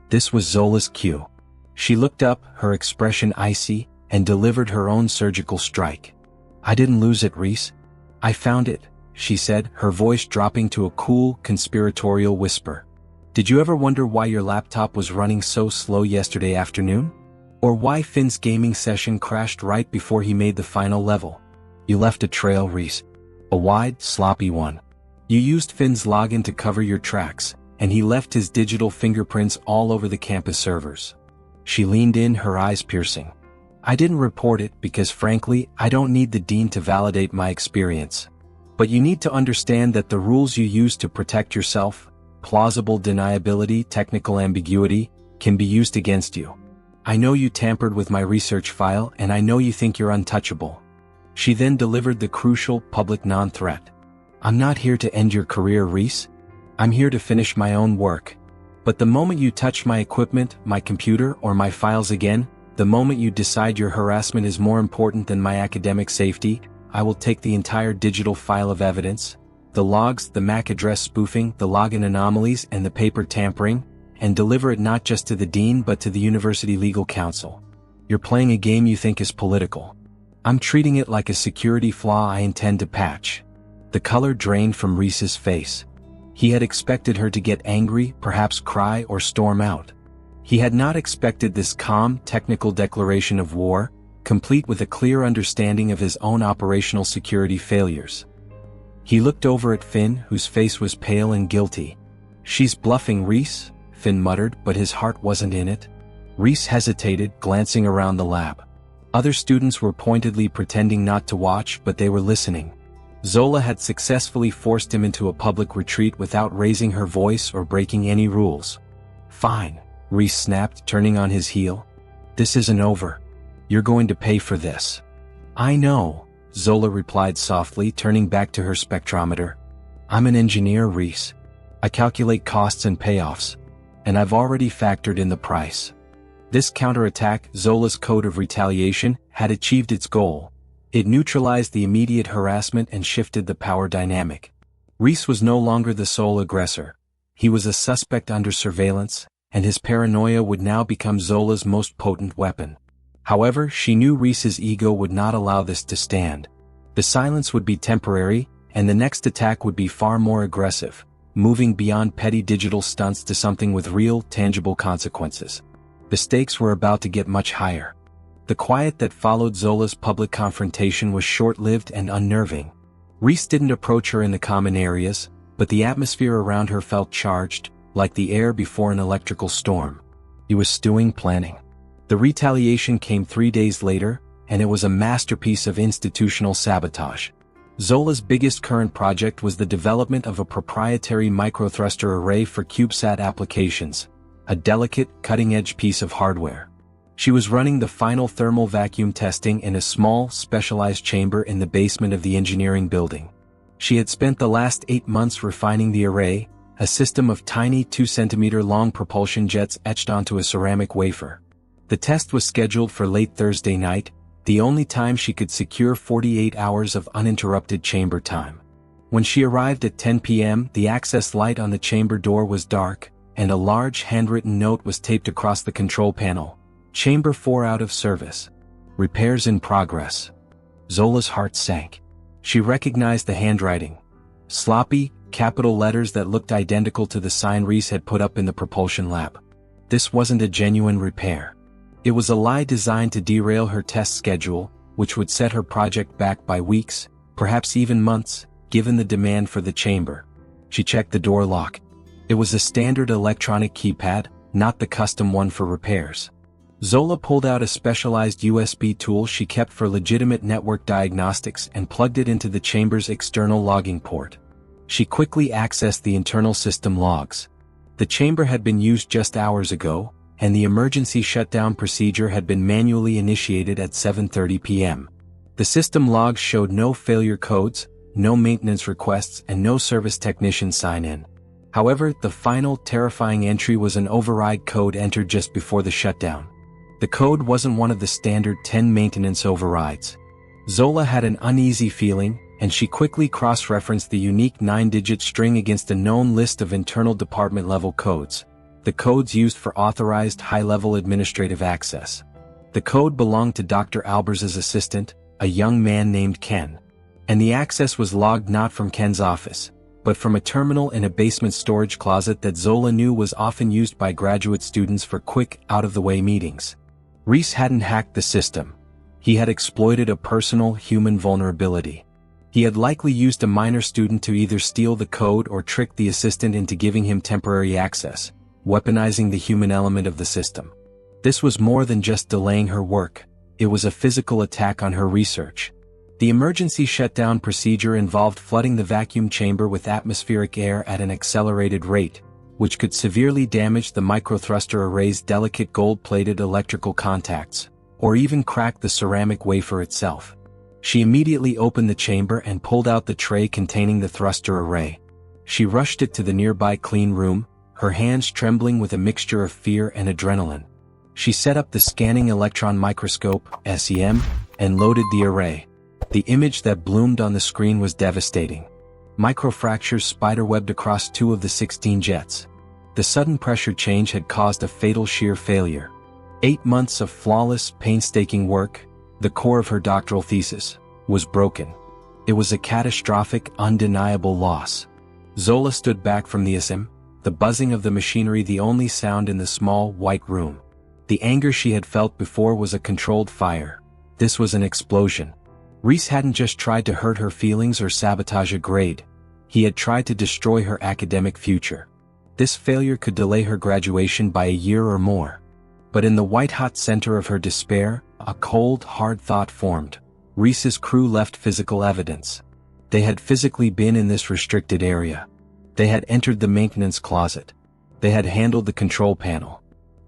This was Zola's cue. She looked up, her expression icy, and delivered her own surgical strike. "I didn't lose it, Reese. I found it," she said, her voice dropping to a cool, conspiratorial whisper. "Did you ever wonder why your laptop was running so slow yesterday afternoon? Or why Finn's gaming session crashed right before he made the final level? You left a trail, Reese. A wide, sloppy one. You used Finn's login to cover your tracks, and he left his digital fingerprints all over the campus servers." She leaned in, her eyes piercing. "I didn't report it because frankly, I don't need the dean to validate my experience. But you need to understand that the rules you use to protect yourself, plausible deniability, technical ambiguity, can be used against you. I know you tampered with my research file and I know you think you're untouchable." She then delivered the crucial, public non-threat. "I'm not here to end your career, Reese. I'm here to finish my own work. But the moment you touch my equipment, my computer, or my files again, the moment you decide your harassment is more important than my academic safety, I will take the entire digital file of evidence, the logs, the MAC address spoofing, the login anomalies, and the paper tampering, and deliver it not just to the dean but to the university legal counsel. You're playing a game you think is political. I'm treating it like a security flaw I intend to patch." The color drained from Reese's face. He had expected her to get angry, perhaps cry or storm out. He had not expected this calm, technical declaration of war, complete with a clear understanding of his own operational security failures. He looked over at Finn, whose face was pale and guilty. "She's bluffing, Reese," Finn muttered, but his heart wasn't in it. Reese hesitated, glancing around the lab. Other students were pointedly pretending not to watch, but they were listening. Zola had successfully forced him into a public retreat without raising her voice or breaking any rules. "Fine," Reese snapped, turning on his heel. "This isn't over. You're going to pay for this." "I know," Zola replied softly, turning back to her spectrometer. "I'm an engineer, Reese. I calculate costs and payoffs. And I've already factored in the price." This counterattack, Zola's code of retaliation, had achieved its goal. It neutralized the immediate harassment and shifted the power dynamic. Reese was no longer the sole aggressor. He was a suspect under surveillance, and his paranoia would now become Zola's most potent weapon. However, she knew Reese's ego would not allow this to stand. The silence would be temporary, and the next attack would be far more aggressive, moving beyond petty digital stunts to something with real, tangible consequences. The stakes were about to get much higher. The quiet that followed Zola's public confrontation was short-lived and unnerving. Reese didn't approach her in the common areas, but the atmosphere around her felt charged, like the air before an electrical storm. He was stewing, planning. The retaliation came 3 days later, and it was a masterpiece of institutional sabotage. Zola's biggest current project was the development of a proprietary microthruster array for CubeSat applications, a delicate, cutting-edge piece of hardware. She was running the final thermal vacuum testing in a small, specialized chamber in the basement of the engineering building. She had spent the last 8 months refining the array, a system of tiny 2-centimeter-long propulsion jets etched onto a ceramic wafer. The test was scheduled for late Thursday night, the only time she could secure 48 hours of uninterrupted chamber time. When she arrived at 10 p.m., the access light on the chamber door was dark, and a large handwritten note was taped across the control panel. Chamber 4 out of service. Repairs in progress. Zola's heart sank. She recognized the handwriting. Sloppy, capital letters that looked identical to the sign Reese had put up in the propulsion lab. This wasn't a genuine repair. It was a lie designed to derail her test schedule, which would set her project back by weeks, perhaps even months, given the demand for the chamber. She checked the door lock. It was a standard electronic keypad, not the custom one for repairs. Zola pulled out a specialized USB tool she kept for legitimate network diagnostics and plugged it into the chamber's external logging port. She quickly accessed the internal system logs. The chamber had been used just hours ago, and the emergency shutdown procedure had been manually initiated at 7:30 p.m. The system logs showed no failure codes, no maintenance requests, and no service technician sign-in. However, the final terrifying entry was an override code entered just before the shutdown. The code wasn't one of the standard 10 maintenance overrides. Zola had an uneasy feeling, and she quickly cross-referenced the unique 9-digit string against a known list of internal department-level codes. The codes used for authorized high-level administrative access. The code belonged to Dr. Albers's assistant, a young man named Ken. And the access was logged not from Ken's office, but from a terminal in a basement storage closet that Zola knew was often used by graduate students for quick, out-of-the-way meetings. Reese hadn't hacked the system. He had exploited a personal, human vulnerability. He had likely used a minor student to either steal the code or trick the assistant into giving him temporary access, weaponizing the human element of the system. This was more than just delaying her work. It was a physical attack on her research. The emergency shutdown procedure involved flooding the vacuum chamber with atmospheric air at an accelerated rate, which could severely damage the microthruster array's delicate gold-plated electrical contacts, or even crack the ceramic wafer itself. She immediately opened the chamber and pulled out the tray containing the thruster array. She rushed it to the nearby clean room, her hands trembling with a mixture of fear and adrenaline. She set up the scanning electron microscope, SEM, and loaded the array. The image that bloomed on the screen was devastating. Microfractures spiderwebbed across 2 of the 16 jets. The sudden pressure change had caused a fatal shear failure. 8 months of flawless, painstaking work, the core of her doctoral thesis, was broken. It was a catastrophic, undeniable loss. Zola stood back from the SM, the buzzing of the machinery the only sound in the small, white room. The anger she had felt before was a controlled fire. This was an explosion. Reese hadn't just tried to hurt her feelings or sabotage a grade. He had tried to destroy her academic future. This failure could delay her graduation by a year or more. But in the white-hot center of her despair, a cold, hard thought formed. Reese's crew left physical evidence. They had physically been in this restricted area. They had entered the maintenance closet. They had handled the control panel.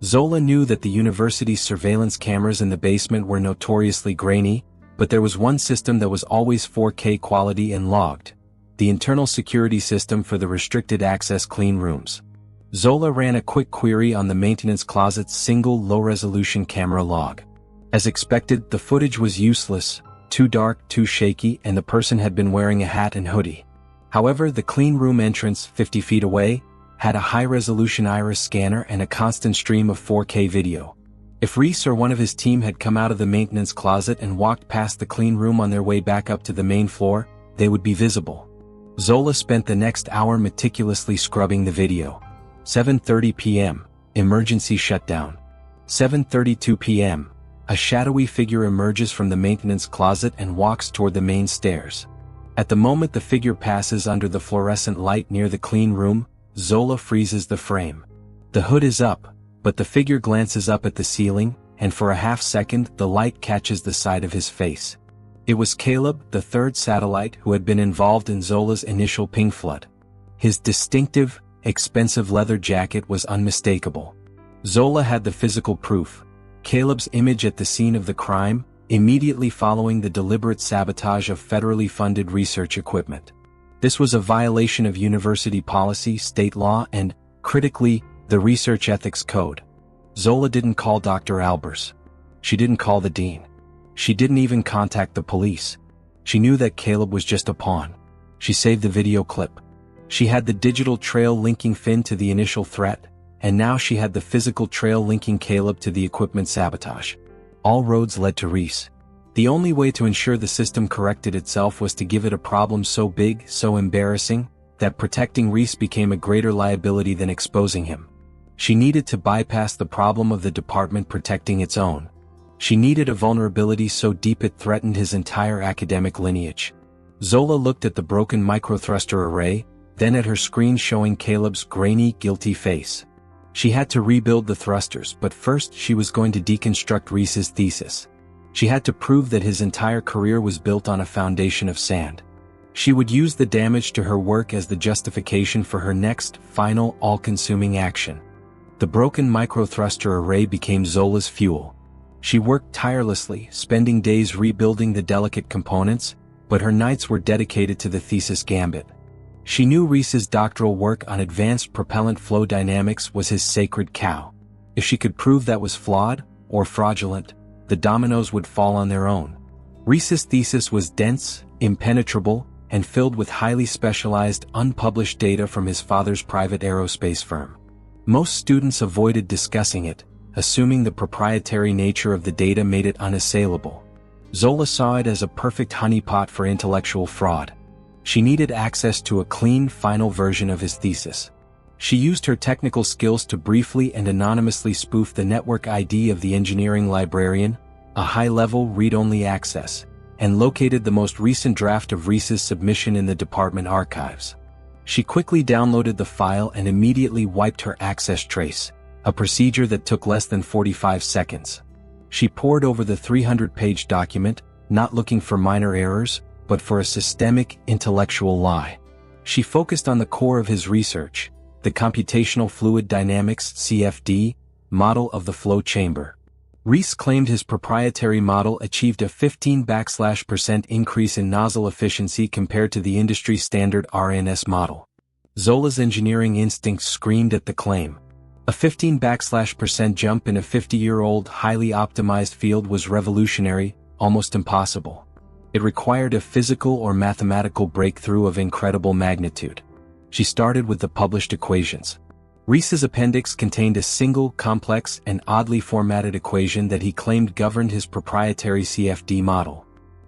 Zola knew that the university's surveillance cameras in the basement were notoriously grainy, but there was one system that was always 4K quality and logged. The internal security system for the restricted access clean rooms. Zola ran a quick query on the maintenance closet's single low-resolution camera log. As expected, the footage was useless, too dark, too shaky, and the person had been wearing a hat and hoodie. However, the clean room entrance, 50 feet away, had a high-resolution iris scanner and a constant stream of 4K video. If Reese or one of his team had come out of the maintenance closet and walked past the clean room on their way back up to the main floor, they would be visible. Zola spent the next hour meticulously scrubbing the video. 7:30 p.m. Emergency shutdown. 7:32 p.m. A shadowy figure emerges from the maintenance closet and walks toward the main stairs. At the moment the figure passes under the fluorescent light near the clean room, Zola freezes the frame. The hood is up, but the figure glances up at the ceiling, and for a half-second the light catches the side of his face. It was Caleb, the third satellite who had been involved in Zola's initial ping flood. His distinctive, expensive leather jacket was unmistakable. Zola had the physical proof. Caleb's image at the scene of the crime, immediately following the deliberate sabotage of federally funded research equipment. This was a violation of university policy, state law, and, critically, the Research Ethics Code. Zola didn't call Dr. Albers. She didn't call the dean. She didn't even contact the police. She knew that Caleb was just a pawn. She saved the video clip. She had the digital trail linking Finn to the initial threat, and now she had the physical trail linking Caleb to the equipment sabotage. All roads led to Reese. The only way to ensure the system corrected itself was to give it a problem so big, so embarrassing, that protecting Reese became a greater liability than exposing him. She needed to bypass the problem of the department protecting its own. She needed a vulnerability so deep it threatened his entire academic lineage. Zola looked at the broken microthruster array, then at her screen showing Caleb's grainy, guilty face. She had to rebuild the thrusters, but first she was going to deconstruct Reese's thesis. She had to prove that his entire career was built on a foundation of sand. She would use the damage to her work as the justification for her next, final, all-consuming action. The broken microthruster array became Zola's fuel. She worked tirelessly, spending days rebuilding the delicate components, but her nights were dedicated to the thesis gambit. She knew Reese's doctoral work on advanced propellant flow dynamics was his sacred cow. If she could prove that was flawed, or fraudulent, the dominoes would fall on their own. Reese's thesis was dense, impenetrable, and filled with highly specialized, unpublished data from his father's private aerospace firm. Most students avoided discussing it, assuming the proprietary nature of the data made it unassailable. Zola saw it as a perfect honeypot for intellectual fraud. She needed access to a clean, final version of his thesis. She used her technical skills to briefly and anonymously spoof the network ID of the engineering librarian, a high-level read-only access, and located the most recent draft of Reese's submission in the department archives. She quickly downloaded the file and immediately wiped her access trace, a procedure that took less than 45 seconds. She pored over the 300-page document, not looking for minor errors, but for a systemic, intellectual lie. She focused on the core of his research, the computational fluid dynamics (CFD) model of the flow chamber. Reese claimed his proprietary model achieved a 15% increase in nozzle efficiency compared to the industry standard RNS model. Zola's engineering instincts screamed at the claim. A 15% jump in a 50-year-old highly optimized field was revolutionary, almost impossible. It required a physical or mathematical breakthrough of incredible magnitude. She started with the published equations. Reese's appendix contained a single, complex, and oddly formatted equation that he claimed governed his proprietary CFD model.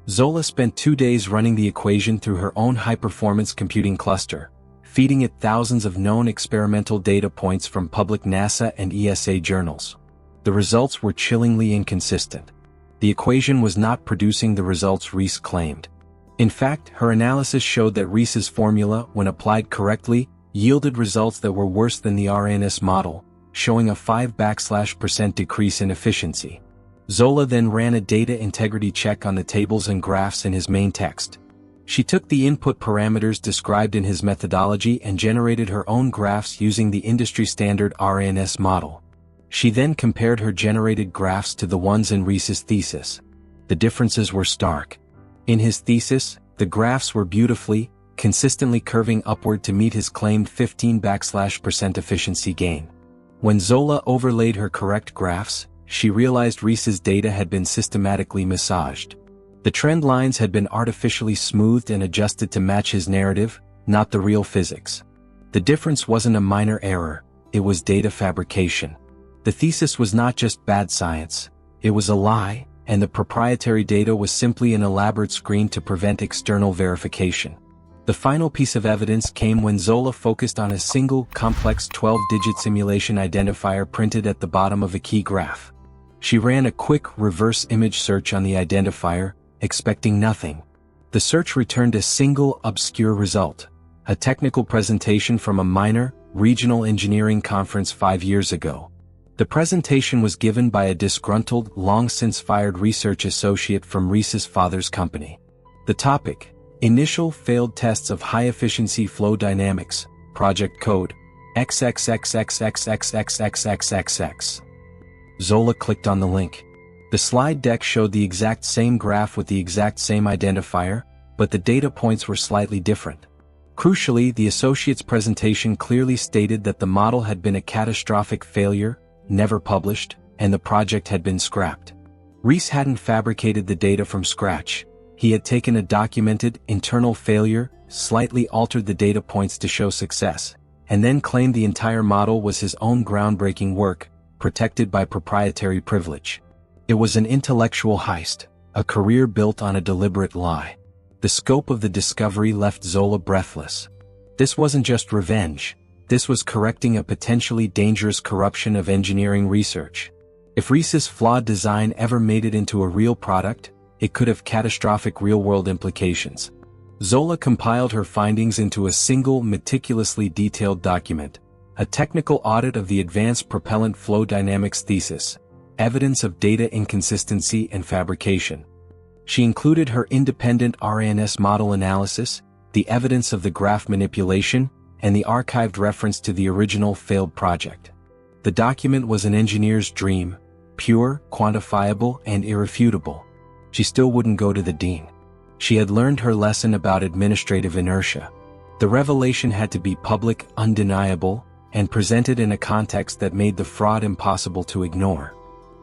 Zola spent 2 days running the equation through her own high-performance computing cluster, feeding it thousands of known experimental data points from public NASA and ESA journals. The results were chillingly inconsistent. The equation was not producing the results Reese claimed. In fact, her analysis showed that Reese's formula, when applied correctly, yielded results that were worse than the RNS model, showing a 5% decrease in efficiency. Zola then ran a data integrity check on the tables and graphs in his main text. She took the input parameters described in his methodology and generated her own graphs using the industry-standard RNS model. She then compared her generated graphs to the ones in Reese's thesis. The differences were stark. In his thesis, the graphs were beautifully, consistently curving upward to meet his claimed 15% efficiency gain. When Zola overlaid her correct graphs, she realized Reese's data had been systematically massaged. The trend lines had been artificially smoothed and adjusted to match his narrative, not the real physics. The difference wasn't a minor error, it was data fabrication. The thesis was not just bad science, it was a lie, and the proprietary data was simply an elaborate screen to prevent external verification. The final piece of evidence came when Zola focused on a single, complex 12-digit simulation identifier printed at the bottom of a key graph. She ran a quick reverse image search on the identifier, expecting nothing. The search returned a single, obscure result: a technical presentation from a minor, regional engineering conference 5 years ago. The presentation was given by a disgruntled, long-since-fired research associate from Reese's father's company. The topic: Initial Failed Tests of High-Efficiency Flow Dynamics, Project Code, XXXXXXXXXXX. Zola clicked on the link. The slide deck showed the exact same graph with the exact same identifier, but the data points were slightly different. Crucially, the associate's presentation clearly stated that the model had been a catastrophic failure, never published, and the project had been scrapped. Reese hadn't fabricated the data from scratch. He had taken a documented, internal failure, slightly altered the data points to show success, and then claimed the entire model was his own groundbreaking work, protected by proprietary privilege. It was an intellectual heist, a career built on a deliberate lie. The scope of the discovery left Zola breathless. This wasn't just revenge. This was correcting a potentially dangerous corruption of engineering research. If Reese's flawed design ever made it into a real product, it could have catastrophic real-world implications. Zola compiled her findings into a single meticulously detailed document, a technical audit of the Advanced Propellant Flow Dynamics thesis, evidence of data inconsistency and fabrication. She included her independent RANS model analysis, the evidence of the graph manipulation, and the archived reference to the original failed project. The document was an engineer's dream, pure, quantifiable, and irrefutable. She still wouldn't go to the dean. She had learned her lesson about administrative inertia. The revelation had to be public, undeniable, and presented in a context that made the fraud impossible to ignore.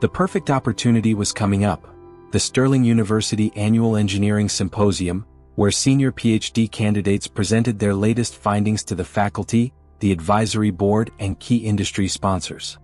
The perfect opportunity was coming up: the Sterling University Annual Engineering Symposium, where senior PhD candidates presented their latest findings to the faculty, the advisory board, and key industry sponsors.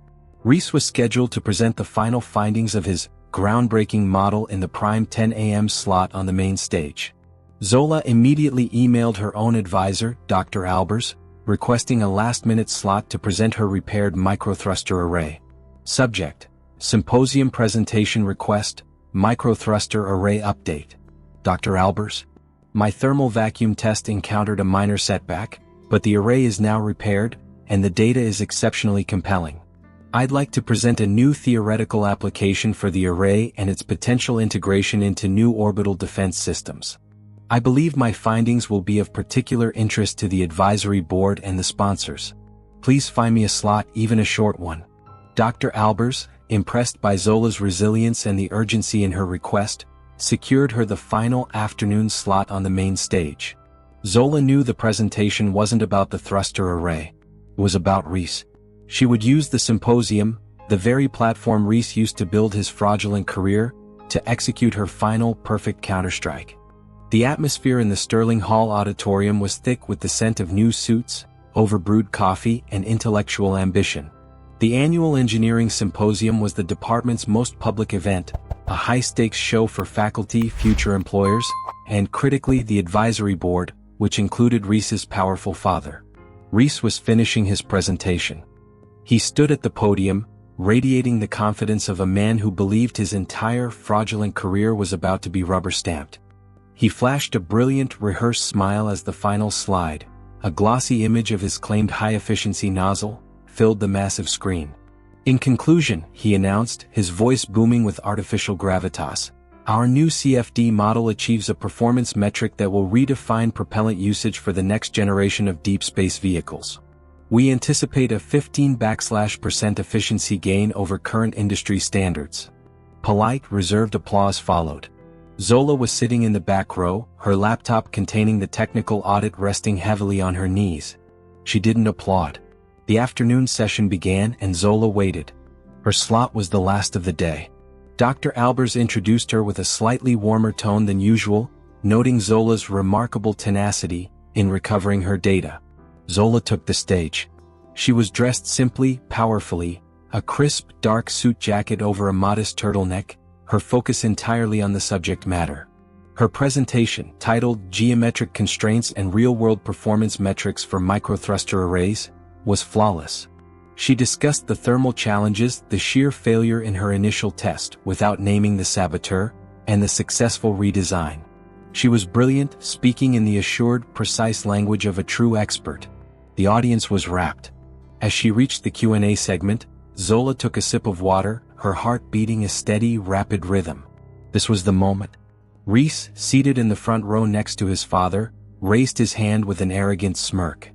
Reese was scheduled to present the final findings of his groundbreaking model in the prime 10 a.m. slot on the main stage. Zola immediately emailed her own advisor, Dr. Albers, requesting a last-minute slot to present her repaired microthruster array. Subject: Symposium presentation request, microthruster array update. Dr. Albers: My thermal vacuum test encountered a minor setback, but the array is now repaired, and the data is exceptionally compelling. I'd like to present a new theoretical application for the array and its potential integration into new orbital defense systems. I believe my findings will be of particular interest to the advisory board and the sponsors. Please find me a slot, even a short one. Dr. Albers, impressed by Zola's resilience and the urgency in her request, secured her the final afternoon slot on the main stage. Zola knew the presentation wasn't about the thruster array. It was about Reese. She would use the symposium, the very platform Reese used to build his fraudulent career, to execute her final perfect counterstrike. The atmosphere in the Sterling Hall auditorium was thick with the scent of new suits, overbrewed coffee, and intellectual ambition. The annual engineering symposium was the department's most public event, a high-stakes show for faculty, future employers, and critically the advisory board, which included Reese's powerful father. Reese was finishing his presentation. He stood at the podium, radiating the confidence of a man who believed his entire fraudulent career was about to be rubber-stamped. He flashed a brilliant, rehearsed smile as the final slide, a glossy image of his claimed high-efficiency nozzle, filled the massive screen. In conclusion, he announced, his voice booming with artificial gravitas, our new CFD model achieves a performance metric that will redefine propellant usage for the next generation of deep space vehicles. We anticipate a 15% efficiency gain over current industry standards. Polite, reserved applause followed. Zola was sitting in the back row, her laptop containing the technical audit resting heavily on her knees. She didn't applaud. The afternoon session began and Zola waited. Her slot was the last of the day. Dr. Albers introduced her with a slightly warmer tone than usual, noting Zola's remarkable tenacity in recovering her data. Zola took the stage. She was dressed simply, powerfully, a crisp, dark suit jacket over a modest turtleneck, her focus entirely on the subject matter. Her presentation, titled Geometric Constraints and Real-World Performance Metrics for Microthruster Arrays, was flawless. She discussed the thermal challenges, the sheer failure in her initial test without naming the saboteur, and the successful redesign. She was brilliant, speaking in the assured, precise language of a true expert. The audience was rapt. As she reached the Q&A segment, Zola took a sip of water, her heart beating a steady, rapid rhythm. This was the moment. Reese, seated in the front row next to his father, raised his hand with an arrogant smirk.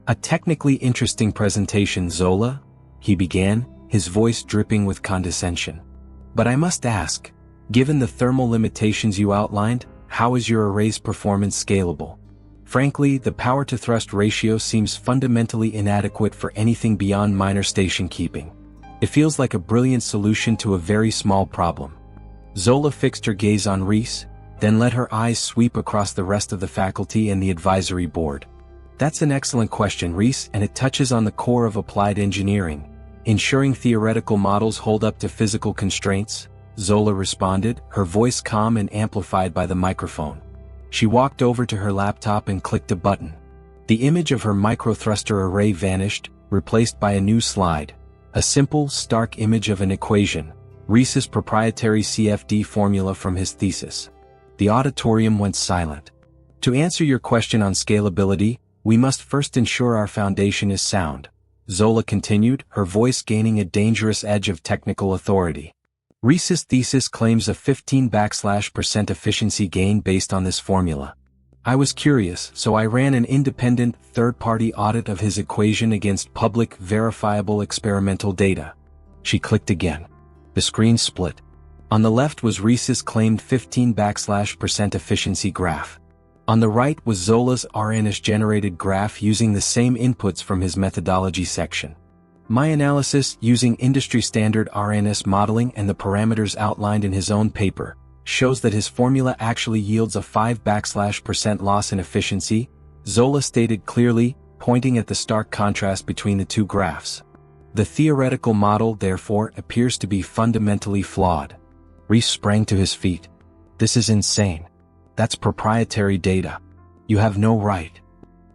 A technically interesting presentation, Zola, he began, his voice dripping with condescension. But I must ask, given the thermal limitations you outlined, how is your array's performance scalable? Frankly, the power-to-thrust ratio seems fundamentally inadequate for anything beyond minor station keeping. It feels like a brilliant solution to a very small problem. Zola fixed her gaze on Reese, then let her eyes sweep across the rest of the faculty and the advisory board. That's an excellent question, Reese, and it touches on the core of applied engineering. Ensuring theoretical models hold up to physical constraints, Zola responded, her voice calm and amplified by the microphone. She walked over to her laptop and clicked a button. The image of her microthruster array vanished, replaced by a new slide. A simple, stark image of an equation, Reese's proprietary CFD formula from his thesis. The auditorium went silent. To answer your question on scalability, we must first ensure our foundation is sound, Zola continued, her voice gaining a dangerous edge of technical authority. Reese's thesis claims a 15% efficiency gain based on this formula. I was curious, so I ran an independent, third-party audit of his equation against public, verifiable experimental data. She clicked again. The screen split. On the left was Reese's claimed 15% efficiency graph. On the right was Zola's RNS-generated graph using the same inputs from his methodology section. My analysis, using industry-standard RNS modeling and the parameters outlined in his own paper, shows that his formula actually yields a 5% loss in efficiency, Zola stated clearly, pointing at the stark contrast between the two graphs. The theoretical model, therefore, appears to be fundamentally flawed. Reese sprang to his feet. This is insane. That's proprietary data. You have no right.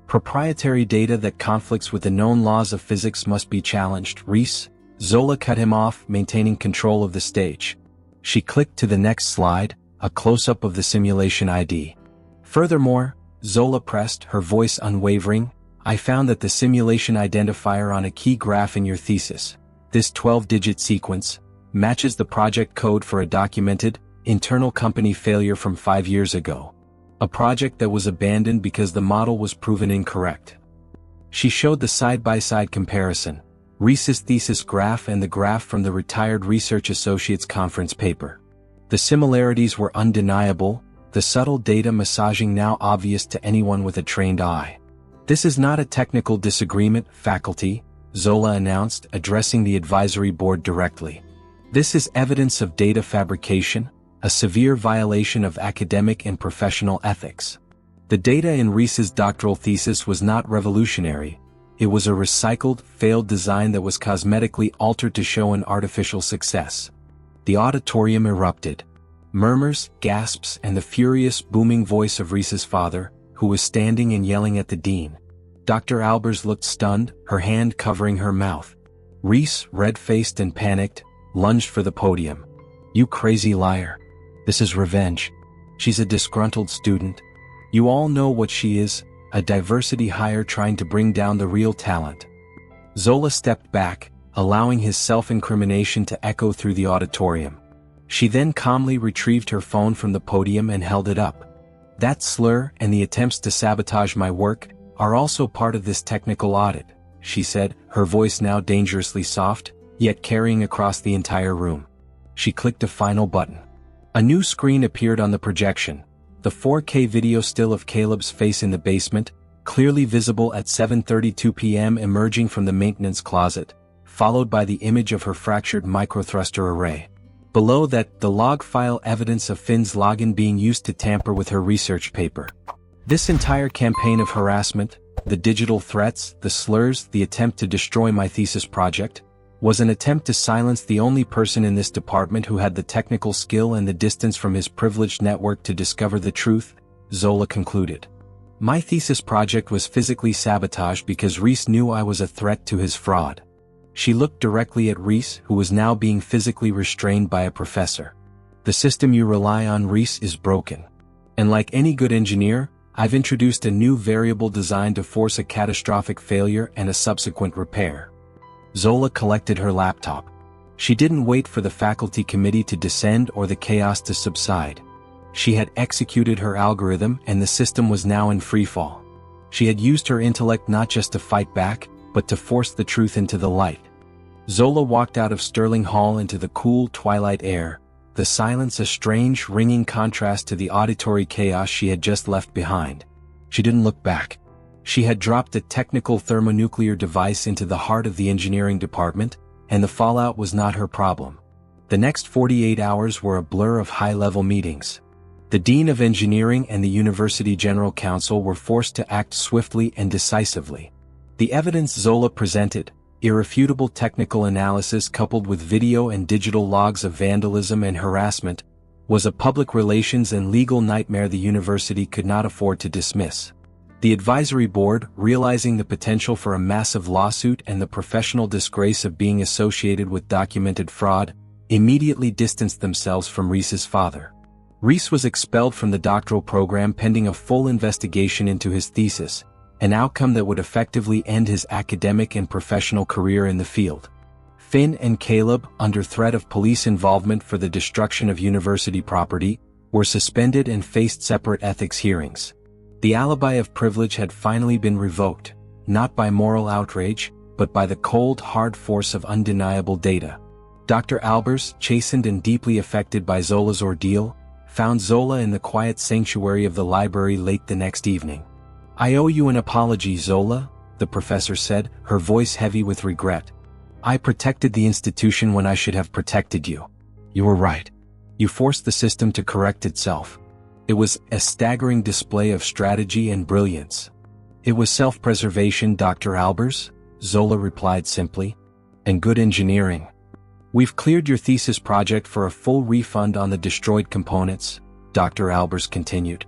Proprietary data that conflicts with the known laws of physics must be challenged, Reese. Zola cut him off, maintaining control of the stage. She clicked to the next slide, a close-up of the simulation ID. Furthermore, Zola pressed, her voice unwavering, I found that the simulation identifier on a key graph in your thesis, this 12-digit sequence, matches the project code for a documented, internal company failure from 5 years ago. A project that was abandoned because the model was proven incorrect. She showed the side-by-side comparison, Reese's thesis graph and the graph from the retired research associate's conference paper. The similarities were undeniable, the subtle data massaging now obvious to anyone with a trained eye. This is not a technical disagreement, faculty, Zola announced, addressing the advisory board directly. This is evidence of data fabrication, a severe violation of academic and professional ethics. The data in Reese's doctoral thesis was not revolutionary. It was a recycled, failed design that was cosmetically altered to show an artificial success. The auditorium erupted. Murmurs, gasps, and the furious, booming voice of Reese's father, who was standing and yelling at the dean. Dr. Albers looked stunned, her hand covering her mouth. Reese, red-faced and panicked, lunged for the podium. You crazy liar. This is revenge. She's a disgruntled student. You all know what she is, a diversity hire trying to bring down the real talent. Zola stepped back, allowing his self-incrimination to echo through the auditorium. She then calmly retrieved her phone from the podium and held it up. That slur and the attempts to sabotage my work are also part of this technical audit, she said, her voice now dangerously soft, yet carrying across the entire room. She clicked a final button. A new screen appeared on the projection. The 4K video still of Caleb's face in the basement, clearly visible at 7:32 p.m. emerging from the maintenance closet, followed by the image of her fractured microthruster array. Below that, the log file evidence of Finn's login being used to tamper with her research paper. This entire campaign of harassment, the digital threats, the slurs, the attempt to destroy my thesis project, was an attempt to silence the only person in this department who had the technical skill and the distance from his privileged network to discover the truth, Zola concluded. My thesis project was physically sabotaged because Reese knew I was a threat to his fraud. She looked directly at Reese, who was now being physically restrained by a professor. The system you rely on, Reese, is broken. And like any good engineer, I've introduced a new variable designed to force a catastrophic failure and a subsequent repair. Zola collected her laptop. She didn't wait for the faculty committee to descend or the chaos to subside. She had executed her algorithm and the system was now in freefall. She had used her intellect not just to fight back, but to force the truth into the light. Zola walked out of Sterling Hall into the cool twilight air, the silence a strange, ringing contrast to the auditory chaos she had just left behind. She didn't look back. She had dropped a technical thermonuclear device into the heart of the engineering department, and the fallout was not her problem. The next 48 hours were a blur of high-level meetings. The Dean of Engineering and the University General Counsel were forced to act swiftly and decisively. The evidence Zola presented, irrefutable technical analysis coupled with video and digital logs of vandalism and harassment, was a public relations and legal nightmare the university could not afford to dismiss. The advisory board, realizing the potential for a massive lawsuit and the professional disgrace of being associated with documented fraud, immediately distanced themselves from Reese's father. Reese was expelled from the doctoral program pending a full investigation into his thesis, an outcome that would effectively end his academic and professional career in the field. Finn and Caleb, under threat of police involvement for the destruction of university property, were suspended and faced separate ethics hearings. The alibi of privilege had finally been revoked, not by moral outrage, but by the cold, hard force of undeniable data. Dr. Albers, chastened and deeply affected by Zola's ordeal, found Zola in the quiet sanctuary of the library late the next evening. "I owe you an apology, Zola," the professor said, her voice heavy with regret. "I protected the institution when I should have protected you. You were right. You forced the system to correct itself." It was a staggering display of strategy and brilliance. "It was self-preservation, Dr. Albers," Zola replied simply. "And good engineering. We've cleared your thesis project for a full refund on the destroyed components," Dr. Albers continued.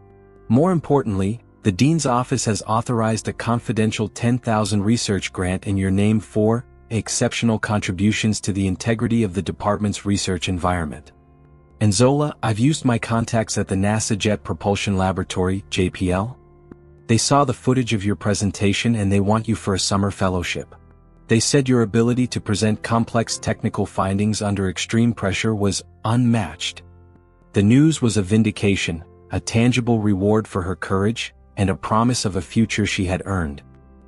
"More importantly, the Dean's office has authorized a confidential 10,000 research grant in your name for exceptional contributions to the integrity of the department's research environment. And Zola, I've used my contacts at the NASA Jet Propulsion Laboratory, JPL. They saw the footage of your presentation and they want you for a summer fellowship. They said your ability to present complex technical findings under extreme pressure was unmatched." The news was a vindication, a tangible reward for her courage, and a promise of a future she had earned.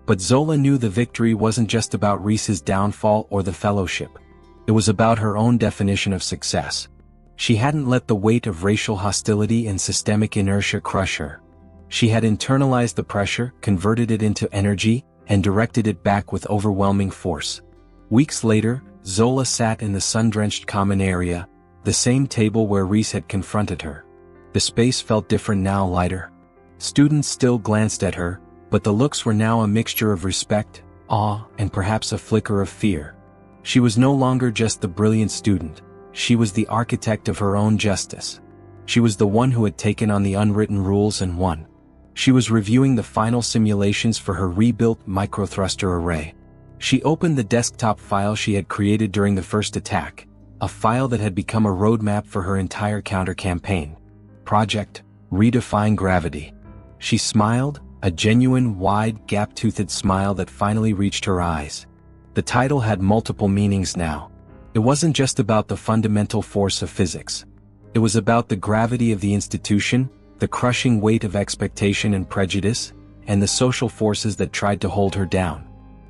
But Zola knew the victory wasn't just about Reese's downfall or the fellowship. It was about her own definition of success. She hadn't let the weight of racial hostility and systemic inertia crush her. She had internalized the pressure, converted it into energy, and directed it back with overwhelming force. Weeks later, Zola sat in the sun-drenched common area, the same table where Reese had confronted her. The space felt different now, lighter. Students still glanced at her, but the looks were now a mixture of respect, awe, and perhaps a flicker of fear. She was no longer just the brilliant student. She was the architect of her own justice. She was the one who had taken on the unwritten rules and won. She was reviewing the final simulations for her rebuilt microthruster array. She opened the desktop file she had created during the first attack, a file that had become a roadmap for her entire counter-campaign. Project Redefine Gravity. She smiled, a genuine, wide, gap-toothed smile that finally reached her eyes. The title had multiple meanings now. It wasn't just about the fundamental force of physics. It was about the gravity of the institution, the crushing weight of expectation and prejudice, and the social forces that tried to hold her down.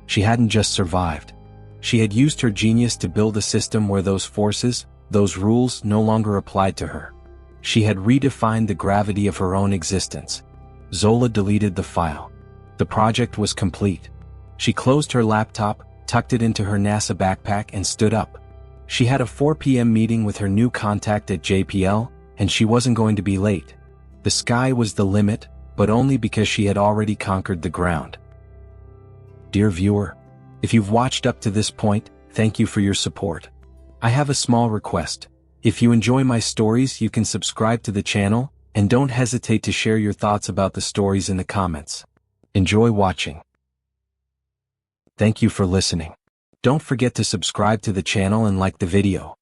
She hadn't just survived. She had used her genius to build a system where those forces, those rules, no longer applied to her. She had redefined the gravity of her own existence. Zola deleted the file. The project was complete. She closed her laptop, tucked it into her NASA backpack, and stood up. She had a 4 p.m. meeting with her new contact at JPL, and she wasn't going to be late. The sky was the limit, but only because she had already conquered the ground. Dear viewer, if you've watched up to this point, thank you for your support. I have a small request. If you enjoy my stories, you can subscribe to the channel, and don't hesitate to share your thoughts about the stories in the comments. Enjoy watching. Thank you for listening. Don't forget to subscribe to the channel and like the video.